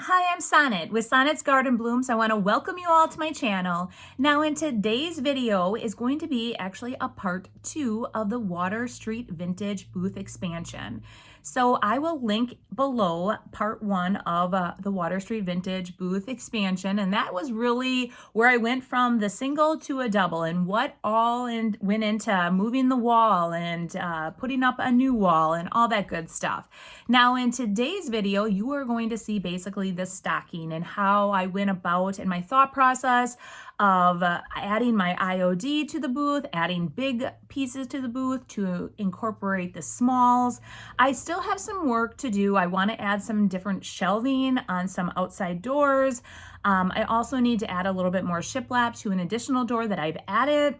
Hi, I'm Sonnet with Sonnet's Garden Blooms. I want to welcome you all to my channel. Now in today's video is going to be actually a part 2 of the Water Street Vintage booth expansion. So I will link below part 1 of the Water Street Vintage booth expansion, and that was really where I went from the single to a double and what all went into moving the wall and putting up a new wall and all that good stuff. Now in today's video, you are going to see basically the stocking and how I went about and my thought process of adding my IOD to the booth, adding big pieces to the booth to incorporate the smalls. I still have some work to do. I want to add some different shelving on some outside doors. I also need to add a little bit more shiplap to an additional door that I've added.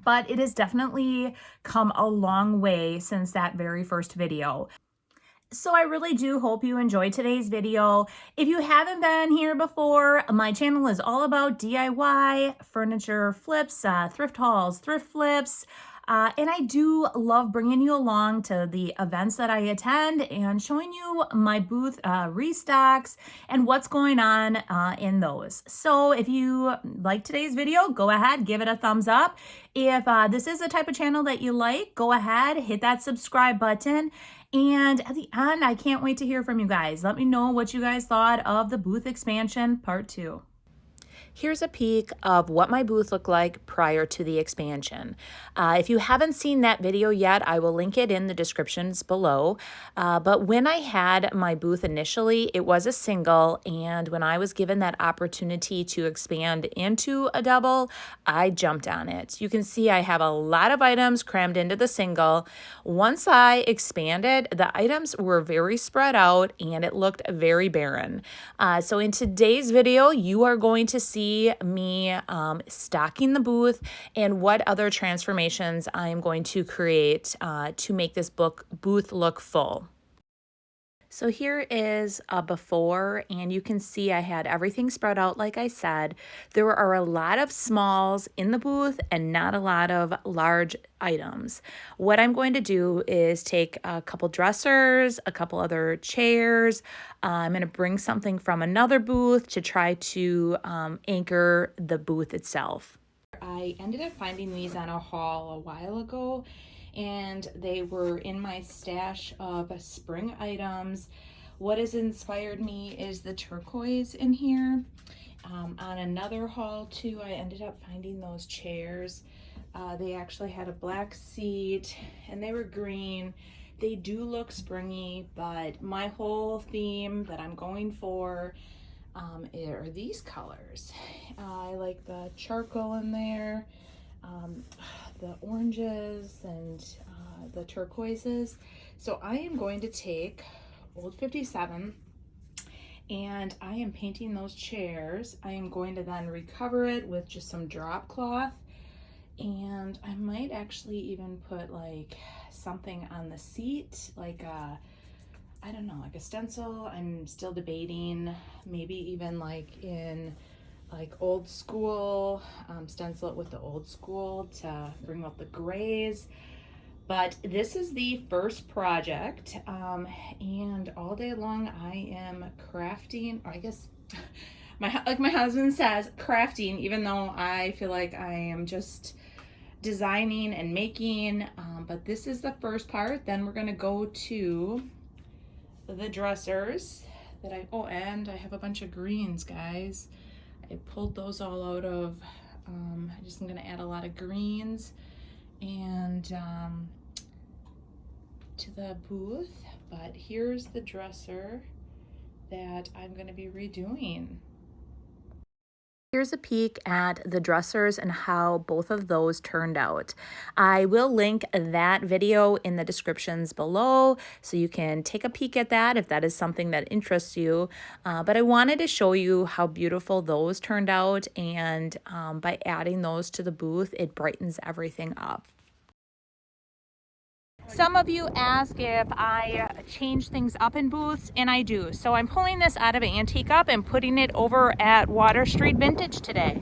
But it has definitely come a long way since that very first video. So I really do hope you enjoyed today's video. If you haven't been here before, my channel is all about DIY, furniture flips, thrift hauls, thrift flips, and I do love bringing you along to the events that I attend and showing you my booth restocks and what's going on in those. So if you like today's video, go ahead, give it a thumbs up. If this is the type of channel that you like, go ahead, hit that subscribe button. And at the end, I can't wait to hear from you guys. Let me know what you guys thought of the booth expansion part 2. Here's a peek of what my booth looked like prior to the expansion. If you haven't seen that video yet, I will link it in the descriptions below. But when I had my booth initially, it was a single, and when I was given that opportunity to expand into a double, I jumped on it. You can see I have a lot of items crammed into the single. Once I expanded, the items were very spread out and it looked very barren. So in today's video, you are going to see me stocking the booth and what other transformations I'm going to create to make this booth look full. So here is a before, and you can see I had everything spread out like I said. There are a lot of smalls in the booth and not a lot of large items. What I'm going to do is take a couple dressers, a couple other chairs. I'm going to bring something from another booth to try to anchor the booth itself. I ended up finding these on a haul a while ago, and they were in my stash of spring items. What has inspired me is the turquoise in here. On another haul too, I ended up finding those chairs. They actually had a black seat and they were green. They do look springy, but my whole theme that I'm going for are these colors. I like the charcoal in there, the oranges and the turquoises. So I am going to take Old 57 and I am painting those chairs. I am going to then recover it with just some drop cloth, and I might actually even put like something on the seat, like I don't know, like a stencil. I'm still debating, maybe even like in like old school, stencil it with the old school to bring out the grays. But this is the first project, and all day long I am crafting, or I guess like my husband says, crafting, even though I feel like I am just designing and making. But this is the first part. Then we're gonna go to the dressers that and I have a bunch of greens, guys. I pulled those all out of, I'm gonna add a lot of greens and to the booth. But here's the dresser that I'm gonna be redoing. Here's a peek at the dressers and how both of those turned out. I will link that video in the descriptions below so you can take a peek at that if that is something that interests you. But I wanted to show you how beautiful those turned out, and by adding those to the booth, it brightens everything up. Some of you ask if I change things up in booths, and I do. So I'm pulling this out of Antique Up and putting it over at Water Street Vintage today.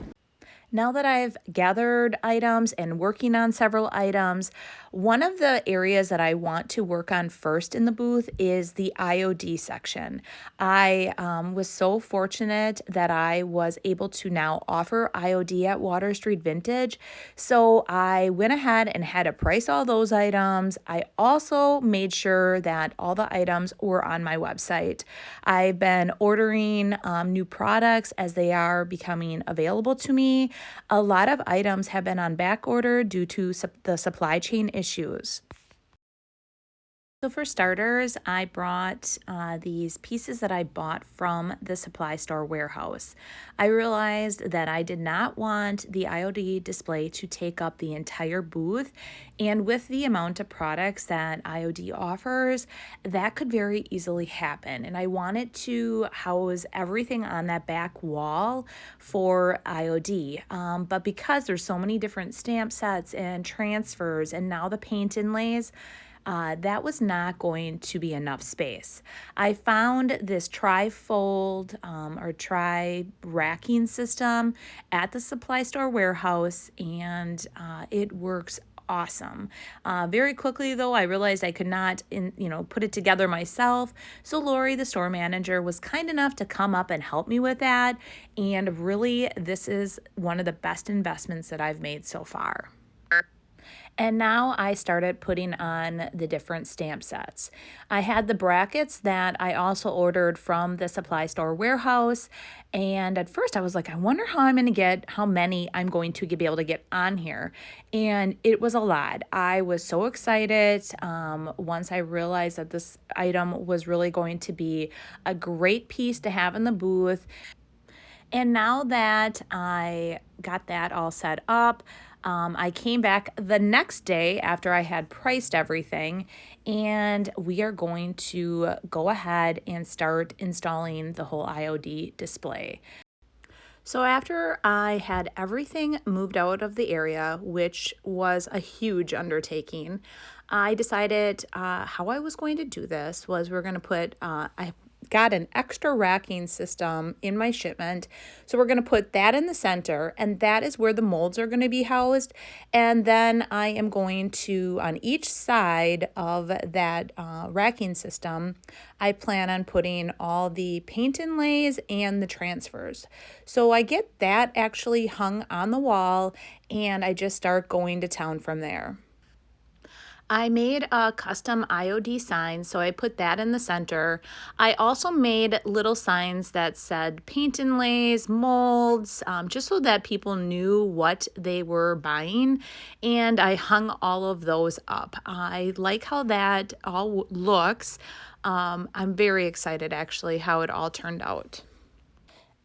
Now that I've gathered items and working on several items, one of the areas that I want to work on first in the booth is the IOD section. I was so fortunate that I was able to now offer IOD at Water Street Vintage. So I went ahead and had to price all those items. I also made sure that all the items were on my website. I've been ordering new products as they are becoming available to me. A lot of items have been on back order due to the supply chain issues. So for starters, I brought these pieces that I bought from the supply store warehouse. I realized that I did not want the IOD display to take up the entire booth, and with the amount of products that IOD offers, that could very easily happen. And I wanted to house everything on that back wall for IOD. But because there's so many different stamp sets and transfers and now the paint inlays, that was not going to be enough space. I found this tri-fold or tri-racking system at the supply store warehouse, and it works awesome. Very quickly though, I realized I could not put it together myself. So Lori, the store manager, was kind enough to come up and help me with that. And really, this is one of the best investments that I've made so far. And now I started putting on the different stamp sets. I had the brackets that I also ordered from the supply store warehouse. And at first I was like, I wonder how many I'm going to be able to get on here. And it was a lot. I was so excited once I realized that this item was really going to be a great piece to have in the booth. And now that I got that all set up, I came back the next day after I had priced everything, and we are going to go ahead and start installing the whole IOD display. So after I had everything moved out of the area, which was a huge undertaking, I decided how I was going to do this was we're going to put, I got an extra racking system in my shipment. So we're going to put that in the center, and that is where the molds are going to be housed. And then I am going to, on each side of that racking system, I plan on putting all the paint inlays and the transfers. So I get that actually hung on the wall, and I just start going to town from there. I made a custom IOD sign, so I put that in the center. I also made little signs that said paint inlays, molds, just so that people knew what they were buying, and I hung all of those up. I like how that all looks. I'm very excited actually how it all turned out.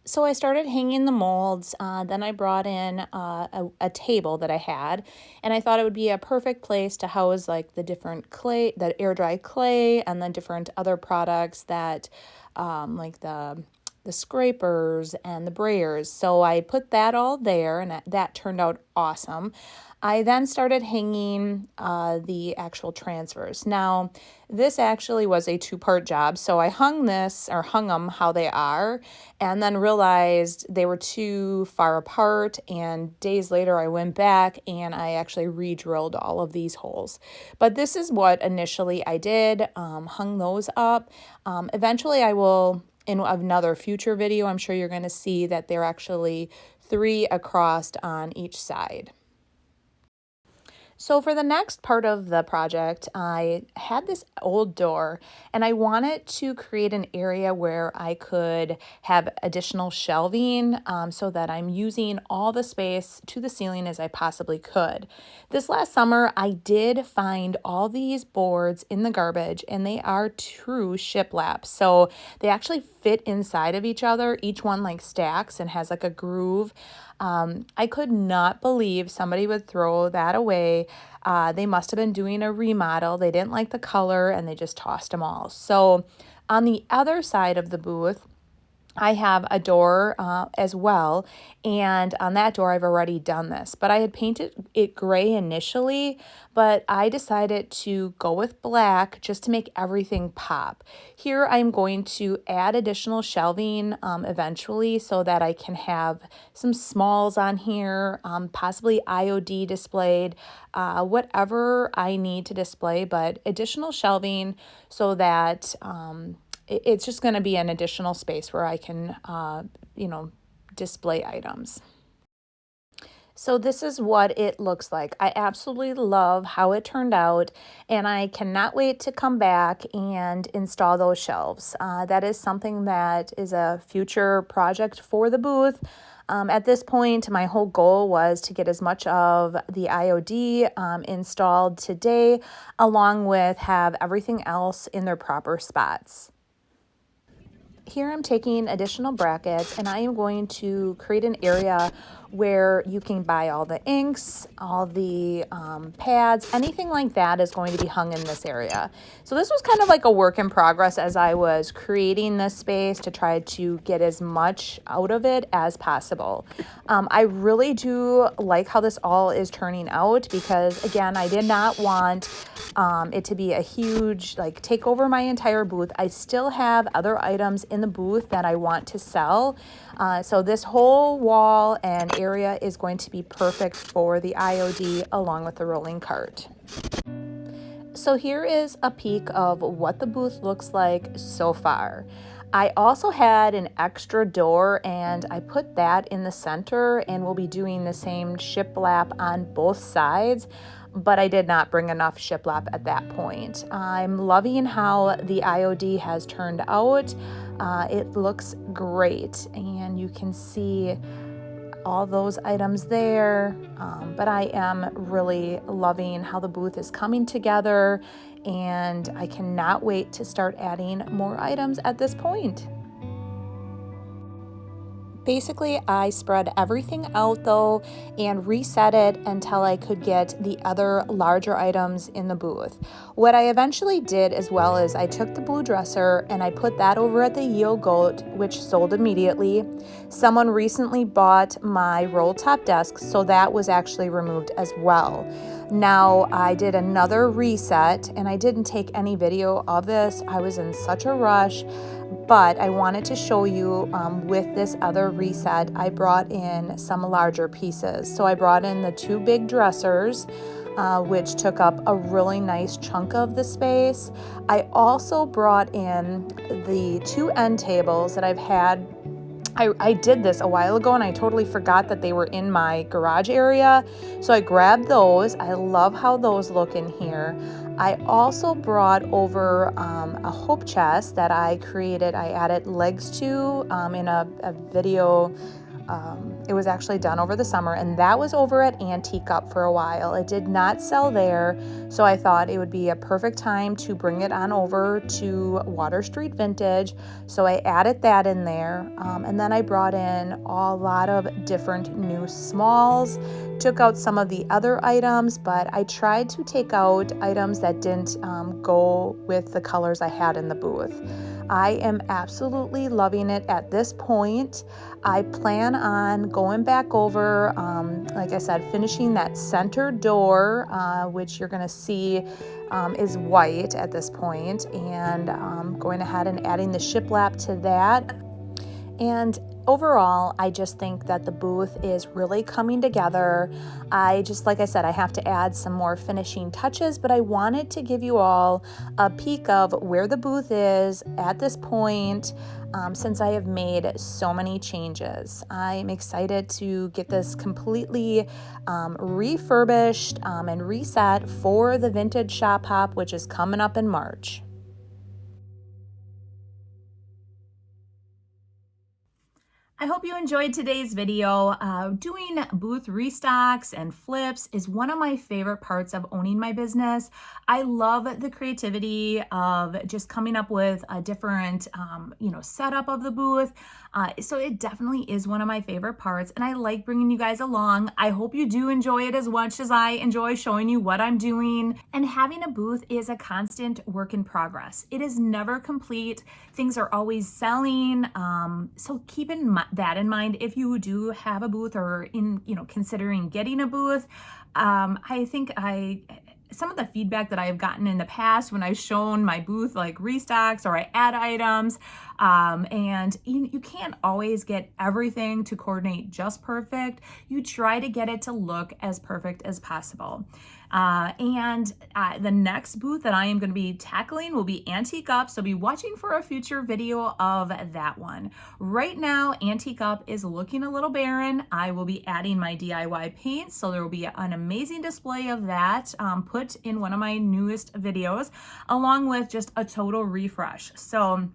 So I started hanging the molds. Then I brought in a table that I had, and I thought it would be a perfect place to house like the different clay, the air dry clay, and then different other products that, like the scrapers and the brayers. So I put that all there, and that turned out awesome. I then started hanging the actual transfers. Now, this actually was a two-part job. So I hung them how they are, and then realized they were too far apart. And days later, I went back and I actually re-drilled all of these holes. But this is what initially I did, hung those up. Eventually, I will, in another future video, I'm sure you're going to see that they're actually 3 across on each side. So for the next part of the project, I had this old door, and I wanted to create an area where I could have additional shelving so that I'm using all the space to the ceiling as I possibly could. This last summer, I did find all these boards in the garbage, and they are true shiplaps. So they actually fit inside of each other. Each one like stacks and has like a groove. I could not believe somebody would throw that away. They must have been doing a remodel. They didn't like the color and they just tossed them all. So on the other side of the booth, I have a door as well, and on that door I've already done this, but I had painted it gray initially, but I decided to go with black just to make everything pop. Here I'm going to add additional shelving eventually so that I can have some smalls on here, possibly IOD displayed, whatever I need to display, but additional shelving so that it's just going to be an additional space where I can, display items. So this is what it looks like. I absolutely love how it turned out, and I cannot wait to come back and install those shelves. That is something that is a future project for the booth. At this point, my whole goal was to get as much of the IOD installed today, along with have everything else in their proper spots. Here I'm taking additional brackets and I am going to create an area where you can buy all the inks, all the pads, anything like that is going to be hung in this area. So this was kind of like a work in progress as I was creating this space to try to get as much out of it as possible. I really do like how this all is turning out because, again, I did not want it to be a huge, take over my entire booth. I still have other items in the booth that I want to sell. So this whole wall and area is going to be perfect for the IOD along with the rolling cart. So here is a peek of what the booth looks like so far. I also had an extra door and I put that in the center, and we'll be doing the same shiplap on both sides, but I did not bring enough shiplap at that point. I'm loving how the IOD has turned out. It looks great, and you can see all those items there, but I am really loving how the booth is coming together, and I cannot wait to start adding more items at this point. Basically, I spread everything out though and reset it until I could get the other larger items in the booth. What I eventually did as well is I took the blue dresser and I put that over at the Yield Goat, which sold immediately. Someone recently bought my roll top desk, so that was actually removed as well. Now I did another reset and I didn't take any video of this. I was in such a rush, but I wanted to show you with this other reset, I brought in some larger pieces. So I brought in the two big dressers, which took up a really nice chunk of the space. I also brought in the two end tables that I've had. I did this a while ago and I totally forgot that they were in my garage area. So I grabbed those. I love how those look in here. I also brought over a hope chest that I created. I added legs to in a video. It was actually done over the summer, and that was over at Antique Up for a while. It did not sell there, so I thought it would be a perfect time to bring it on over to Water Street Vintage. So I added that in there, and then I brought in a lot of different new smalls, took out some of the other items, but I tried to take out items that didn't go with the colors I had in the booth. I am absolutely loving it at this point. I plan on going back over, like I said, finishing that center door, which you're going to see is white at this point, and going ahead and adding the shiplap to that. And overall, I just think that the booth is really coming together. Like I said, I have to add some more finishing touches, but I wanted to give you all a peek of where the booth is at this point, since I have made so many changes. I'm excited to get this completely refurbished and reset for the Vintage Shop Hop, which is coming up in March. I hope you enjoyed today's video. Doing booth restocks and flips is one of my favorite parts of owning my business. I love the creativity of just coming up with a different, setup of the booth. So it definitely is one of my favorite parts, and I like bringing you guys along. I hope you do enjoy it as much as I enjoy showing you what I'm doing. And having a booth is a constant work in progress. It is never complete. Things are always selling. So keep that in mind if you do have a booth or considering getting a booth. I think some of the feedback that I have gotten in the past when I've shown my booth like restocks or I add items, and you can't always get everything to coordinate just perfect. You try to get it to look as perfect as possible. The next booth that I am going to be tackling will be Antique Up, so be watching for a future video of that one. Right now, Antique Up is looking a little barren. I will be adding my DIY paints, so there will be an amazing display of that put in one of my newest videos, along with just a total refresh. So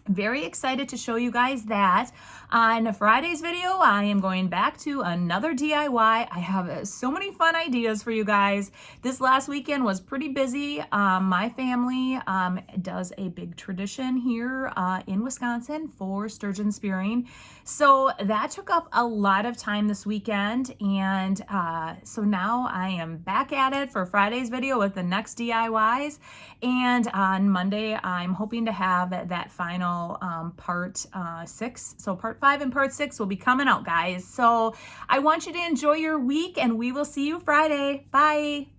very excited to show you guys that. On Friday's video, I am going back to another DIY. I have so many fun ideas for you guys. This last weekend was pretty busy. My family does a big tradition here in Wisconsin for sturgeon spearing. So that took up a lot of time this weekend. And so now I am back at it for Friday's video with the next DIYs. And on Monday, I'm hoping to have that final part 6. So part 5 and part 6 will be coming out, guys. So I want you to enjoy your week, and we will see you Friday. Bye.